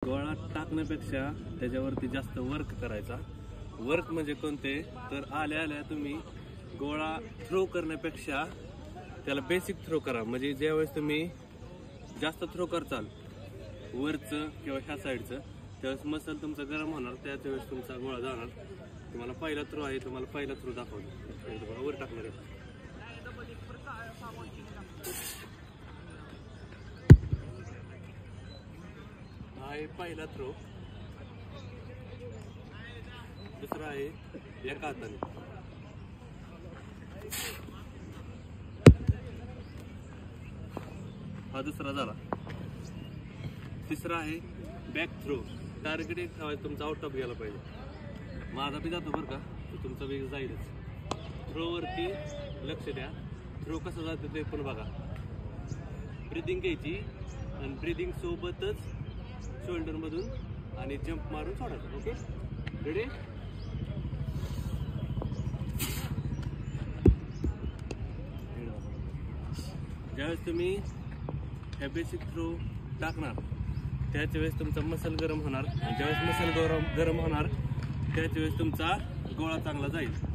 गोळा टाकण्यापेक्षा त्याच्यावरती जास्त वर्क करायचा। वर्क म्हणजे कोणते तर आल्या आल्या तुम्ही गोळा थ्रो करण्यापेक्षा त्याला बेसिक थ्रो करा। म्हणजे ज्यावेळेस तुम्ही जास्त थ्रो करताल वरचं किंवा ह्या साईडचं त्यावेळेस मसल तुमचा गरम होणार, त्याच वेळेस तुमचा गोळा जाणार। तुम्हाला पहिला थ्रो आहे, तुम्हाला पहिला थ्रो दाखवतो वर टाकणार आहे। हा आहे पहिला थ्रो, दुसरा आहे एका हाताने, हा दुसरा झाला। तिसरा आहे बॅक थ्रो, टार्गेट एक ठेवायचं तुमचा आउट ऑफ गेला पाहिजे। माझा बी जातो बरं का, तर तुमचा बी जाईलच। थ्रोवरती लक्ष द्या, थ्रो कसं जातं ते पण बघा। ब्रिदिंग घ्यायची आणि ब्रिदिंग सोबतच शोल्डरमधून आणि जंप मारून सोडायचं। Okay, ready? ज्यावेळेस तुम्ही हे बेसिक थ्रो टाकणार त्याच वेळेस तुमचा मसल गरम होणार, आणि ज्यावेळेस मसल गरम होणार त्याच वेळेस तुमचा गोळा चांगला जाईल।